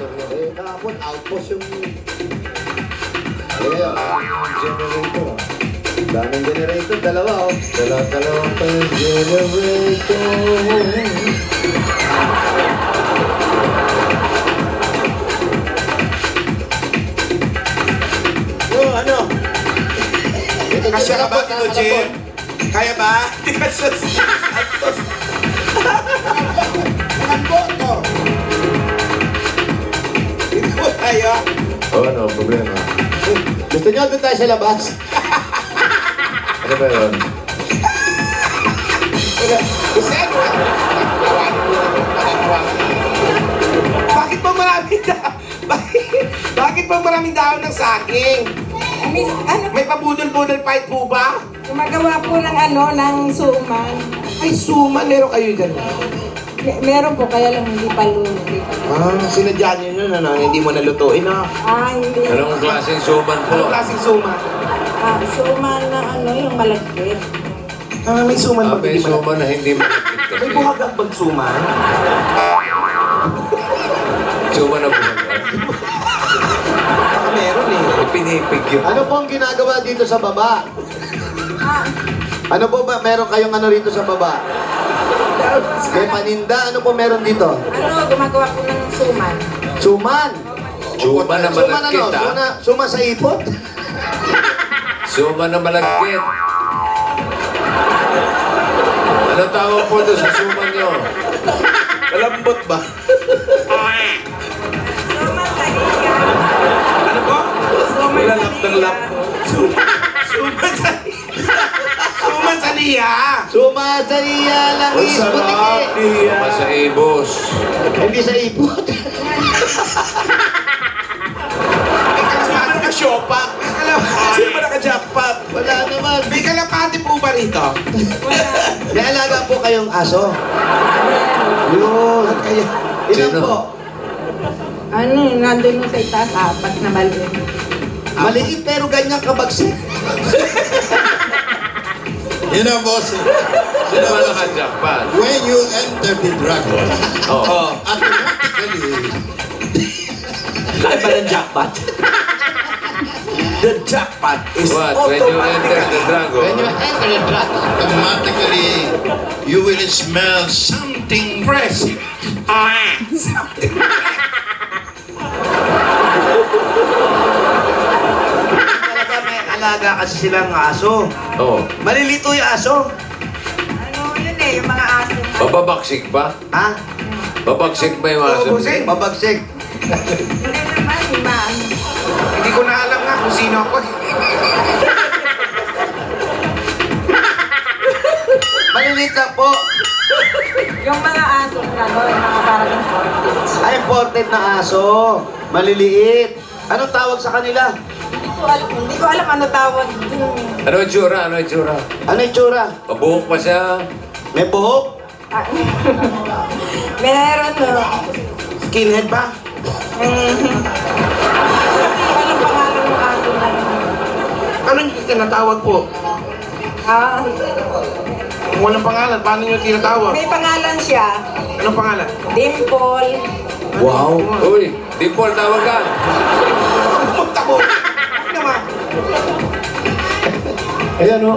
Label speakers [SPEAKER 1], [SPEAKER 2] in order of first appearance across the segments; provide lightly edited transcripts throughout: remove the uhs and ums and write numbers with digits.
[SPEAKER 1] generator yun. Eh, kahapon, outpost yung... Ayan, generator. Daming generator, dalawa oh. Dalawang pa yung generator.
[SPEAKER 2] Oh, ano? Kasya ka ba, Tito Jim? Kaya ba? Hindi ka siya santos. Ang boto. Hindi mo tayo.
[SPEAKER 1] Oo, no problema. Gusto nyo doon tayo sa labas? Ano ba yun?
[SPEAKER 2] Isek! Bakit ba maraming daon? Bakit ba maraming daon ng saging? May pabudol-budol fight po ba?
[SPEAKER 3] Gumagawa po ng ng suman.
[SPEAKER 2] Ay, suman. Meron kayo dyan.
[SPEAKER 3] Meron po, kaya lang hindi pa luto.
[SPEAKER 2] Sinadya nyo yun, hindi mo nalutuin, ha?
[SPEAKER 3] Hindi.
[SPEAKER 1] Anong klaseng suman po?
[SPEAKER 2] Anong klaseng suman?
[SPEAKER 3] Suman na yung malagkit.
[SPEAKER 2] May suman ba?
[SPEAKER 1] May suman na hindi malagkit kasi.
[SPEAKER 2] May buhagag bang suman?
[SPEAKER 1] Suman na buhagag.
[SPEAKER 2] Meron eh.
[SPEAKER 1] Pinipig yun.
[SPEAKER 4] Ano po ang ginagawa dito sa baba? Ano po ba? Meron kayong rito sa baba? May paninda? Ano po meron dito?
[SPEAKER 3] Gumagawa po ng suman.
[SPEAKER 4] Suman!
[SPEAKER 1] Suman na malagkit, ha?
[SPEAKER 4] Suman sa ipot?
[SPEAKER 1] Suman na malagkit. Ano tawag po doon sa suman nyo?
[SPEAKER 2] Malambot ba?
[SPEAKER 3] Suman sa hiya.
[SPEAKER 2] Ano po?
[SPEAKER 3] Suman sa hiya.
[SPEAKER 2] Suman sa Suman sa niya!
[SPEAKER 4] Suman sa iya lang
[SPEAKER 2] Ang
[SPEAKER 4] ipot
[SPEAKER 2] sarap niya!
[SPEAKER 1] Sa ibos.
[SPEAKER 4] Hindi sa ipot.
[SPEAKER 2] May kalapati ka siopa! Sino ba naka-jackpot?
[SPEAKER 4] Wala naman.
[SPEAKER 2] May kalapati po ba rito?
[SPEAKER 4] May alaga po kayong aso. Yun.
[SPEAKER 2] Kaya,
[SPEAKER 4] Ilan
[SPEAKER 1] Sino?
[SPEAKER 4] po?
[SPEAKER 3] Nandun sa itaas, 4 na maliit.
[SPEAKER 4] Maliit pero ganyan kabagsik.
[SPEAKER 5] You know, boss,
[SPEAKER 1] Sino ba naka-jackpot?
[SPEAKER 5] when you enter the dragon,
[SPEAKER 1] Oo.
[SPEAKER 5] automatically,
[SPEAKER 2] ano ba ng jackpot? The jackpot is
[SPEAKER 1] What? When you enter the
[SPEAKER 4] When you
[SPEAKER 1] dragon,
[SPEAKER 4] enter the dragon.
[SPEAKER 5] automatically, you will smell something
[SPEAKER 2] fresh.
[SPEAKER 4] Talaga may alaga kasi silang aso.
[SPEAKER 1] oh,
[SPEAKER 4] Malilito yung aso.
[SPEAKER 3] Yung mga aso.
[SPEAKER 1] bababaksik ba?
[SPEAKER 4] Ha?
[SPEAKER 1] Babaksik ba yung aso?
[SPEAKER 2] Busing.
[SPEAKER 4] Mabagsik.
[SPEAKER 3] Hindi naman, imaan.
[SPEAKER 2] Hindi ko na alam nga kung sino ako.
[SPEAKER 4] Maliliit lang po.
[SPEAKER 3] Yung mga aso yung mga parang imported.
[SPEAKER 4] Ay, imported na aso. Maliliit. Anong tawag sa kanila?
[SPEAKER 3] Hindi ko alam ano tawag dun.
[SPEAKER 1] Ano yung tsura? Ano yung tsura?
[SPEAKER 4] Ano yung tsura?
[SPEAKER 1] Pabuhok pa siya.
[SPEAKER 4] May buhok?
[SPEAKER 3] Meron
[SPEAKER 2] Skinhead ba?
[SPEAKER 3] Anong pangalan ng aso na yun?
[SPEAKER 2] Ano yung tinatawag po? Kung walang pangalan, paano nyo tinatawag?
[SPEAKER 3] May pangalan siya.
[SPEAKER 2] Anong pangalan?
[SPEAKER 3] Dimple.
[SPEAKER 4] Wow.
[SPEAKER 1] Uy, Dimple tawag ka.
[SPEAKER 2] Pumunta mo! Ano naman?
[SPEAKER 4] Ayan o.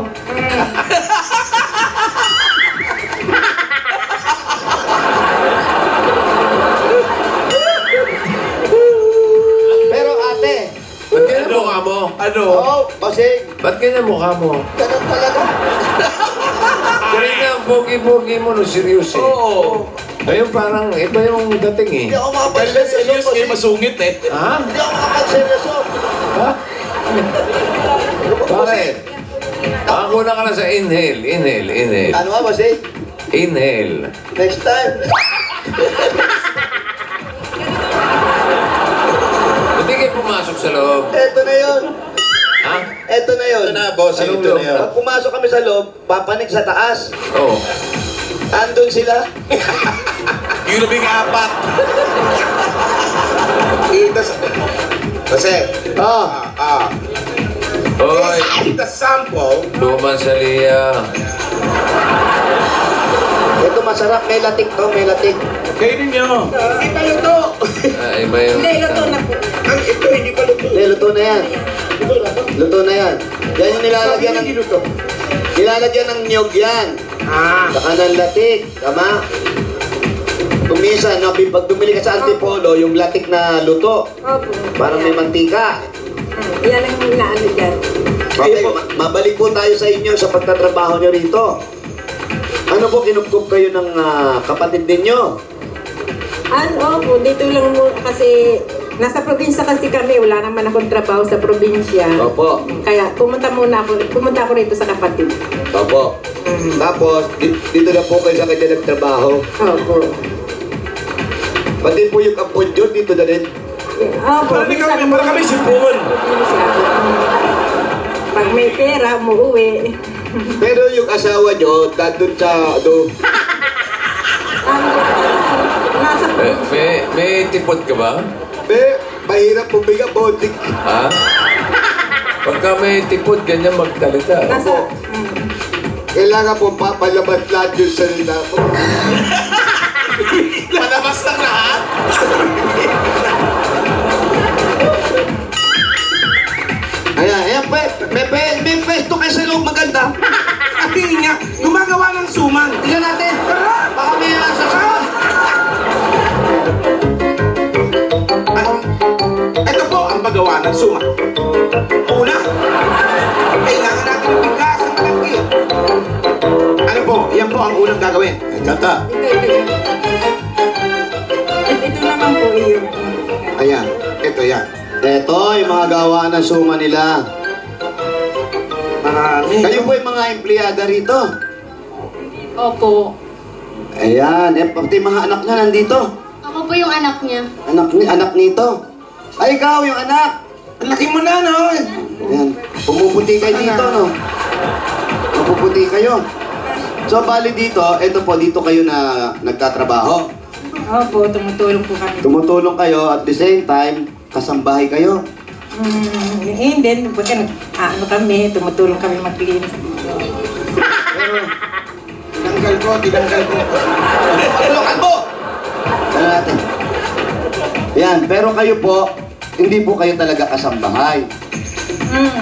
[SPEAKER 4] Pero ate.
[SPEAKER 1] Ba't ganyan mukha mo?
[SPEAKER 2] Ano?
[SPEAKER 4] Oo, kasi
[SPEAKER 1] Ba't ganyan mukha mo?
[SPEAKER 4] ganun talaga.
[SPEAKER 1] Kanina ang pogi-pogi mo, no, seryoso.
[SPEAKER 2] Oo.
[SPEAKER 1] Ngayon parang iba yung dating eh.
[SPEAKER 4] Hindi ako
[SPEAKER 2] Dahil
[SPEAKER 4] makapagseryoso.
[SPEAKER 2] serious kayo masungit eh.
[SPEAKER 1] Ha?
[SPEAKER 4] Hindi ako makapagseryoso.
[SPEAKER 1] Ha? Bakit? Ako na ka na sa inhale, inhale, inhale.
[SPEAKER 4] Ano nga, bossing?
[SPEAKER 1] Inhale.
[SPEAKER 4] Next time.
[SPEAKER 1] Hindi kayo pumasok sa loob.
[SPEAKER 4] Eto na yun.
[SPEAKER 1] Ha?
[SPEAKER 4] Eto na yun.
[SPEAKER 5] ito na, boss,
[SPEAKER 1] Anong
[SPEAKER 5] ito na
[SPEAKER 1] loob?
[SPEAKER 5] yun.
[SPEAKER 4] Pag pumasok kami sa loob, papanik sa taas.
[SPEAKER 1] Oo.
[SPEAKER 4] Andun sila.
[SPEAKER 2] Yung labing apat. Ito sa... Kasi,
[SPEAKER 1] Hoy,
[SPEAKER 2] the sample,
[SPEAKER 1] luman sa liya.
[SPEAKER 4] Ito masarap. May latik to, may latik.
[SPEAKER 2] kainin nyo. Hindi pa luto.
[SPEAKER 1] Ay,
[SPEAKER 6] may...
[SPEAKER 3] Hindi, luto na po.
[SPEAKER 2] Ang ito, hindi pa luto.
[SPEAKER 4] Hindi, luto na yan. Luto na yan. Yan yung nilalagyan ng...
[SPEAKER 2] luto.
[SPEAKER 4] Nilalagyan ng niyog yan.
[SPEAKER 2] Ah.
[SPEAKER 4] Saka ng latik. Tama? Kung minsan, no, pag bumili ka sa Antipolo, yung latik na luto.
[SPEAKER 3] Opo.
[SPEAKER 4] Parang may mantika.
[SPEAKER 3] Yan ang inaano dyan.
[SPEAKER 4] Okay, mabalik po tayo sa inyo sa pagtatrabaho nyo rito. Ano po, kinupkup kayo ng kapatid ninyo?
[SPEAKER 3] Ano po, dito lang mo kasi nasa probinsya kasi kami, wala naman akong trabaho sa probinsya.
[SPEAKER 4] Opo.
[SPEAKER 3] Kaya pumunta ako rito sa kapatid.
[SPEAKER 4] Opo. Tapos, dito na po kayo sa kanya nagtrabaho.
[SPEAKER 3] Opo.
[SPEAKER 4] Pati po yung kapod yun, dito na rin.
[SPEAKER 3] Opo.
[SPEAKER 2] Para kami sipon.
[SPEAKER 3] Pag may pera, umuwi.
[SPEAKER 4] Pero yung asawa nyo, nandun sa,
[SPEAKER 3] Nasa
[SPEAKER 6] May tipod ka ba?
[SPEAKER 4] mahirap pumiga, bondik.
[SPEAKER 6] Ha? Pagka may tipod, ganyan magkalita.
[SPEAKER 3] Nasa...
[SPEAKER 4] Kailangan po papalabas lahat yung salita mo.
[SPEAKER 2] Palabas na lahat.
[SPEAKER 4] Ayan, may pwesto kayo sa loob maganda.
[SPEAKER 2] Kasi nga, gumagawa ng suman.
[SPEAKER 4] Tingnan natin. Baka may sasagot.
[SPEAKER 2] Ito po ang paggawa ng suman. Una, kailangan natin ng bigas ng malaki. Ano po? Yan po ang unang gagawin.
[SPEAKER 5] Kata.
[SPEAKER 3] Ito naman po iyo.
[SPEAKER 2] Ayan, ito yan.
[SPEAKER 4] Ito, yung mga gawaan ng suma nila.
[SPEAKER 2] Marami.
[SPEAKER 4] Kayo po yung mga empleyada rito.
[SPEAKER 3] Opo.
[SPEAKER 4] Ayan, pati mga anak niya nandito.
[SPEAKER 7] Ako po yung anak niya.
[SPEAKER 4] Anak nito. Ay, ikaw yung anak.
[SPEAKER 2] Ang laki mo na, no?
[SPEAKER 4] Ayan, pumuputi kayo dito, no? Pumuputi kayo. So, bali dito, ito po, dito kayo na nagtatrabaho.
[SPEAKER 3] Opo, tumutulong po kami.
[SPEAKER 4] Tumutulong kayo at the same time, kasambahay kayo.
[SPEAKER 3] And then, ano kami, tumutulong kami maglinis dito.
[SPEAKER 2] Tinanggal ko.
[SPEAKER 4] Patulungan mo! Ano natin? Yan, pero kayo po, hindi po kayo talaga kasambahay.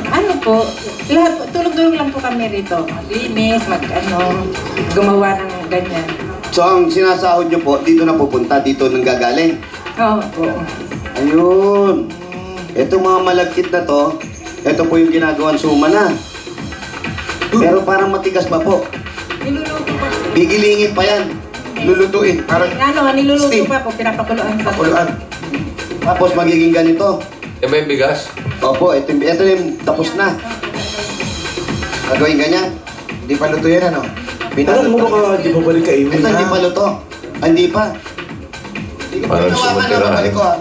[SPEAKER 3] Ano po, lahat, tulong-tulong lang po kami rito. Maglinis, gumawa ng ganyan.
[SPEAKER 4] So, ang sinasahod nyo po, dito na pupunta, dito nang gagaling.
[SPEAKER 3] Opo.
[SPEAKER 4] Ayun. Itong mga malagkit na to, ito po yung ginagawang suma na. Pero parang matigas pa po.
[SPEAKER 3] Niluluto pa po.
[SPEAKER 4] Gigilingin pa yan.
[SPEAKER 2] Lulutuin. Parang
[SPEAKER 3] Niluluto
[SPEAKER 2] steam.
[SPEAKER 3] pa po, pinapakuluan pa.
[SPEAKER 2] Pakuluan.
[SPEAKER 4] Tapos magiging ganito.
[SPEAKER 6] May bigas?
[SPEAKER 4] Opo, ito yung tapos na. Gagawin ganyan.
[SPEAKER 2] Hindi pa luto yan, ano? Alam mo ba di babalik ka
[SPEAKER 4] Ito hindi pa luto. Ah, hindi pa. Hindi ko pa
[SPEAKER 6] Parang
[SPEAKER 4] ginawa ka na,
[SPEAKER 6] sumutirahan.
[SPEAKER 4] babalik ko ah.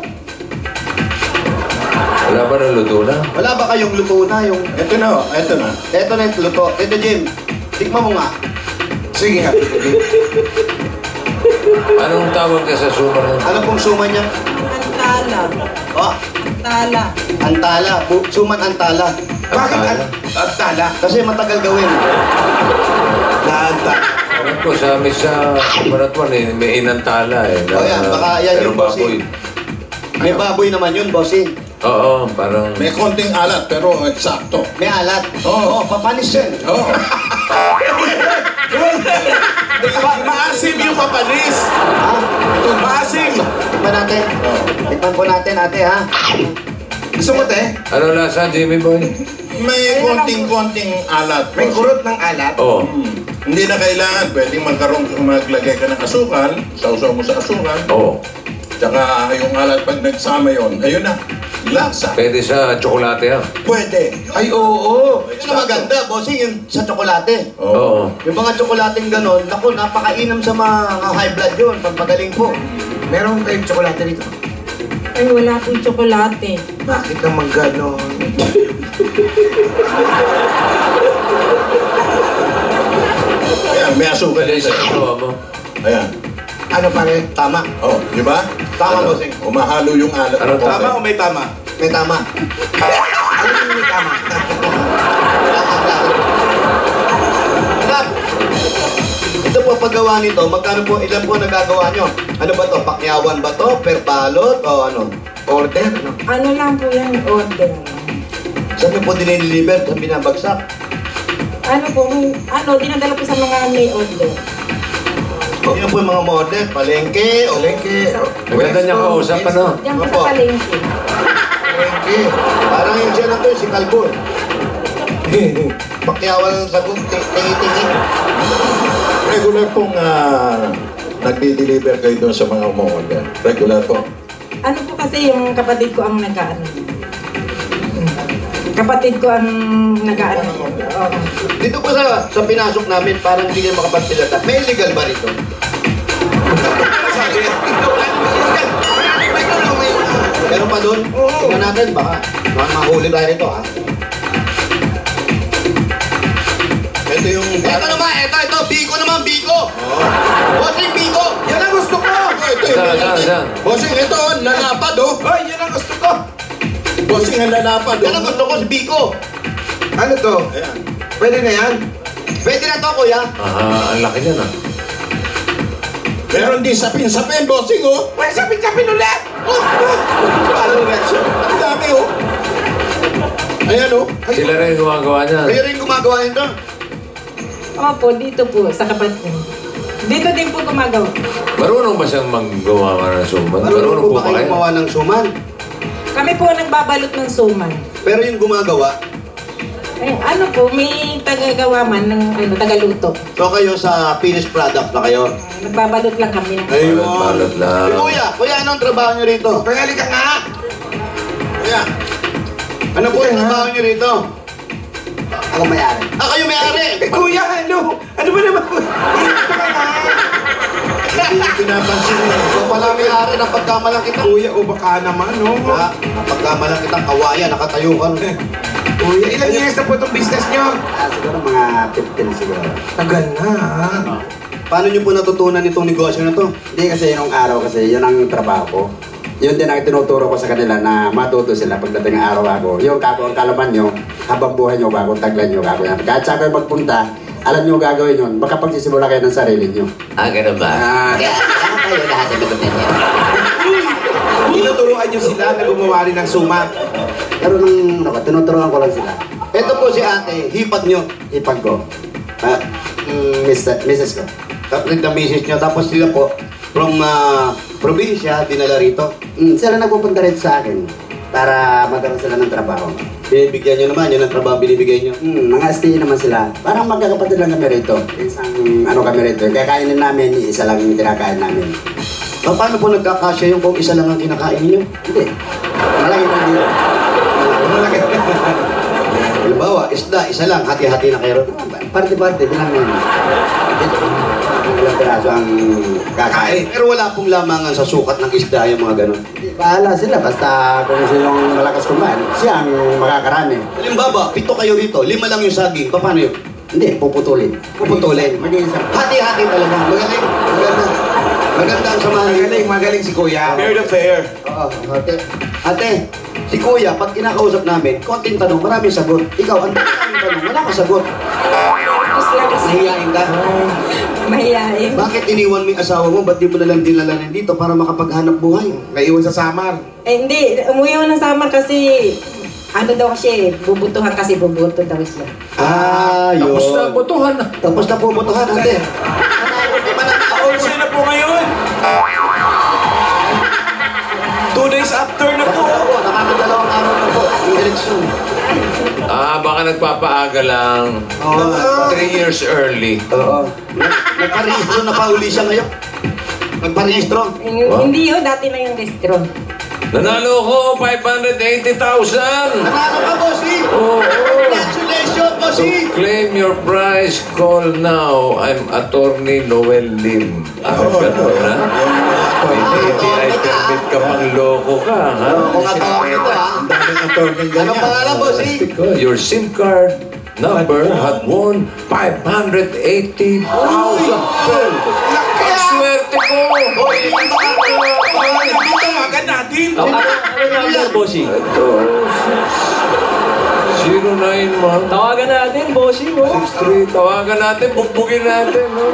[SPEAKER 6] Wala ba na luto na?
[SPEAKER 4] Wala ba kayong luto na yung...
[SPEAKER 5] Ito na, oh. Ito na.
[SPEAKER 4] Ito na yung luto. Ito, Jim. Tikman mo nga.
[SPEAKER 2] Sige nga.
[SPEAKER 6] Anong tawag ka sa suma ng...
[SPEAKER 4] Ano pong suma niya?
[SPEAKER 3] Antala.
[SPEAKER 4] Oh,
[SPEAKER 3] Antala.
[SPEAKER 4] antala. Suman antala.
[SPEAKER 2] Bakit ang tala?
[SPEAKER 4] Kasi matagal gawin.
[SPEAKER 2] Naanta.
[SPEAKER 6] Alam ko sa amin sa Maratuan may inantala eh.
[SPEAKER 4] O yan, baka yan
[SPEAKER 6] pero
[SPEAKER 4] yung
[SPEAKER 6] baboy.
[SPEAKER 4] bossing. May baboy naman yun, bossing.
[SPEAKER 6] Oo, parang...
[SPEAKER 5] May konting alat pero eksakto.
[SPEAKER 4] May alat.
[SPEAKER 5] Oo.
[SPEAKER 4] Oo, papanis yan.
[SPEAKER 5] Oh.
[SPEAKER 2] Maasim yung papanis.
[SPEAKER 4] Ha?
[SPEAKER 2] Maasim.
[SPEAKER 4] Tikman natin. Tikman po natin, ate, ha?
[SPEAKER 2] Gusto mo, te?
[SPEAKER 6] Ano lasa, Jimmy Boy?
[SPEAKER 5] May konting-konting alat.
[SPEAKER 2] May kurot ng alat.
[SPEAKER 6] Oo.
[SPEAKER 5] Hindi na kailangan. Pwedeng maglagay ka ng asukal. Sausaw mo sa asukal.
[SPEAKER 6] Oo.
[SPEAKER 5] Tsaka yung alat pag nagsama yon, ayun na. Lasa.
[SPEAKER 6] Pwede sa tsokolate yan.
[SPEAKER 5] Pwede.
[SPEAKER 2] Ay, oo.
[SPEAKER 4] Yun ang maganda, bossing, yung sa tsokolate.
[SPEAKER 6] Oo.
[SPEAKER 4] Yung mga tsokolating ganon, naku, napakainam sa mga high blood yun, pagpagaling po.
[SPEAKER 2] Meron kayong tsokolate rito.
[SPEAKER 3] Ay, wala pong tsokolate.
[SPEAKER 2] Bakit naman gano'n?
[SPEAKER 5] Ayan, may asukal.
[SPEAKER 6] Pwede sa ito mo.
[SPEAKER 5] Ayan.
[SPEAKER 2] Ano pa rin?
[SPEAKER 4] Tama.
[SPEAKER 5] Oh, di ba?
[SPEAKER 4] Tama,
[SPEAKER 5] Ano?
[SPEAKER 4] bossing.
[SPEAKER 5] Umahalo yung alat.
[SPEAKER 6] Ano
[SPEAKER 5] ng
[SPEAKER 2] Tama
[SPEAKER 5] konti.
[SPEAKER 2] o may tama?
[SPEAKER 4] May tama.
[SPEAKER 2] Ano yung may tama?
[SPEAKER 4] Ito po paggawa nito, magkano po, ilan po nagagawa nyo? Ano ba to? Pakyawan Pakyawan ba to? Per balot? O ano? Order? Ano?
[SPEAKER 3] Ano lang po yan, order.
[SPEAKER 4] Saan nyo po dinideliver? Saan binabagsak?
[SPEAKER 3] Ano po, dinadala po sa mga may order.
[SPEAKER 4] Yun po yung mga model. Palengke, olengke.
[SPEAKER 6] Maganda niya kausap, ano?
[SPEAKER 3] Diyan po
[SPEAKER 4] Opo.
[SPEAKER 3] sa palengke.
[SPEAKER 4] Palengke. Parang yung siya na to, si Calbon. Pakyawan ng sagot, tingi-tingi.
[SPEAKER 5] Regular pong nagdi-deliver kayo doon sa mga umu-order. Regular po.
[SPEAKER 3] Ano po kasi yung kapatid ko ang nag-ano. Kapatid ko ang nag-ano. Oo.
[SPEAKER 4] Dito po sa pinasok namin, parang hindi kayo makapagpilata. May illegal ba rito?
[SPEAKER 2] Sabi, ito,
[SPEAKER 4] Meron pa doon? Tingnan natin, baka mahuli tayo rito, ha?
[SPEAKER 5] Ito yung...
[SPEAKER 4] Ito naman, ito, Biko naman, Biko! Bossing, Biko!
[SPEAKER 2] yan ang gusto ko!
[SPEAKER 5] Ito yung...
[SPEAKER 6] Saan?
[SPEAKER 5] Bossing, ito, lalapad, oh.
[SPEAKER 2] Hoy, yan ang gusto ko!
[SPEAKER 5] Bossing, ang lalapad,
[SPEAKER 4] Yan ang gusto ko, si Biko!
[SPEAKER 2] Ano to?
[SPEAKER 5] Ayan.
[SPEAKER 2] Pwede na yan?
[SPEAKER 4] Pwede na to, kuya?
[SPEAKER 6] Ang laki niya na.
[SPEAKER 5] Meron din sapin-sapin, bossing, oh.
[SPEAKER 2] Pwede sapin-sapin ulit!
[SPEAKER 4] Paano reaction?
[SPEAKER 5] Ang dami, oh. Ayan, oh.
[SPEAKER 6] Sila rin gumagawa niya.
[SPEAKER 4] Kayo rin gumagawa nito?
[SPEAKER 3] Opo, dito po, sa kapatid. Dito din po gumagawa.
[SPEAKER 6] Marunong ba siyang maggawa ng suman?
[SPEAKER 4] Marunong po ba kayo
[SPEAKER 6] kayo?
[SPEAKER 4] gumawa ng suman?
[SPEAKER 3] Kami po nagbabalot ng suman.
[SPEAKER 4] Pero yung gumagawa,
[SPEAKER 3] Ano po, may tagagawa man ng tagaluto.
[SPEAKER 4] so kayo sa finished product na kayo?
[SPEAKER 3] Nagbabalot lang kami ng
[SPEAKER 6] Balot lang.
[SPEAKER 4] Kuya, anong trabaho nyo rito?
[SPEAKER 2] Kaya halika nga!
[SPEAKER 4] Kuya, ano po yung trabaho nyo rito?
[SPEAKER 1] Ako may-ari.
[SPEAKER 4] Kayo may-ari!
[SPEAKER 2] Eh, kuya, ano? Ano ba naman? Ito ka nga!
[SPEAKER 4] Hindi pinapansin mo. So pala may-ari ng pagkamalang kita.
[SPEAKER 2] Kuya, o baka naman, no?
[SPEAKER 4] Ha? Ang pagkamalang kitang kawayan, nakatayo ka.
[SPEAKER 2] Kuya, ilang years na po itong business nyo?
[SPEAKER 1] Siguro mga 15 siguro.
[SPEAKER 2] Tagal na, ha?
[SPEAKER 4] Paano nyo po natutunan itong negosyo na to?
[SPEAKER 1] Hindi kasi nung araw kasi yun ang trabaho ko. Yun din ang tinuturo ko sa kanila na matuto sila pagdating ng araw ako. Yung kako ang kalaman nyo, habang buhay nyo, bago taglan nyo, bago yan. Kahit sa kayo magpunta, alam nyo gagawin yun. Baka pagsisimula kayo ng sarili nyo.
[SPEAKER 6] Ganun ba?
[SPEAKER 1] Kayo lahat ang natutunan niya.
[SPEAKER 2] Tinuturuan nyo sila na gumawa rin ng sumat.
[SPEAKER 1] Pero nung tinuturuan ko lang sila.
[SPEAKER 4] Ito po si ate, hipag nyo.
[SPEAKER 1] Ipag ko. Mrs. ko.
[SPEAKER 4] Tapos na message nyo. Tapos sila po, from probinsya, dinala rito.
[SPEAKER 1] Sila nagpupunta rin sa akin para magkaroon sila ng trabaho.
[SPEAKER 4] Binibigyan nyo naman, yun ang trabaho binibigay nyo.
[SPEAKER 1] Mga STE naman sila. Parang magkakapatid lang kami rito. Isang kami rito. Kaya kainin namin, isa lang yung kinakain namin.
[SPEAKER 4] Paano po nagkakasya yung kung isa lang ang kinakain nyo?
[SPEAKER 1] Hindi. Malaki lang dito.
[SPEAKER 4] Halimbawa, isda, isa lang, hati-hati na kayo.
[SPEAKER 1] Party-party, bilang yun. Ilang piraso ang kakain.
[SPEAKER 4] Pero wala pong lamangan sa sukat ng isda yung mga ganun.
[SPEAKER 1] Bahala sila. Basta kung sinong malakas kumain, siya ang makakarami.
[SPEAKER 4] Halimbawa, 7 kayo rito, 5 lang yung saging. Paano yun?
[SPEAKER 1] Hindi, puputulin.
[SPEAKER 4] Puputulin.
[SPEAKER 1] Mag-iisa.
[SPEAKER 4] Hati-hati talaga. Magaling. Maganda. Maganda ang samahan.
[SPEAKER 2] Magaling si kuya. Fair to fair.
[SPEAKER 4] Oo, ate. Ate, si Kuya, pag kinakausap namin, konting tanong, maraming sagot. Ikaw, ang daming tanong, wala kang sagot.
[SPEAKER 3] Tapos lang kasi
[SPEAKER 4] Nahiyain ka.
[SPEAKER 3] mahihain.
[SPEAKER 4] Bakit iniwan mo yung asawa mo? Ba't di mo nalang dinalanin dito para makapaghanap buhay?
[SPEAKER 2] Naiwan sa Samar.
[SPEAKER 3] Hindi, umuwi ako ng summer kasi ano daw siya bubutuhan kasi bubuto daw siya.
[SPEAKER 4] Yun.
[SPEAKER 6] Tapos na, botohan na.
[SPEAKER 4] Tapos na puputuhan, ate. Di ba na
[SPEAKER 2] Siya na po ngayon. 2 days after na po.
[SPEAKER 4] Oo, nakakadalawang araw na po. Yung eleksyon.
[SPEAKER 6] Baka nagpapaaga lang.
[SPEAKER 4] Oo.
[SPEAKER 6] 3 years early.
[SPEAKER 4] Oo. Nagparehistro na pa uli siya ngayon. Nagparehistro.
[SPEAKER 3] Hindi yun, dati na yung restaurant.
[SPEAKER 6] Nanalo ko 580,000!
[SPEAKER 4] Nanalo ka, bossy!
[SPEAKER 6] Oo.
[SPEAKER 4] Congratulations, bossy!
[SPEAKER 6] Claim your prize, call now. I'm Attorney Noel Lim. Ganun, ha? Hindi ay permit ka pang loko ka, ha?
[SPEAKER 4] Kung atawag nito, ha?
[SPEAKER 5] Ang daming attorney ganyan.
[SPEAKER 4] Anong pangalan, bossy?
[SPEAKER 6] Your SIM card number had won 580,000 pesos. Ang swerte ko!
[SPEAKER 2] Tawagan natin.
[SPEAKER 8] Ano number, bossing?
[SPEAKER 6] Ito, 09 man.
[SPEAKER 8] Tawagan natin, bossing.
[SPEAKER 6] 63. Tawagan natin, bugbugin natin. No?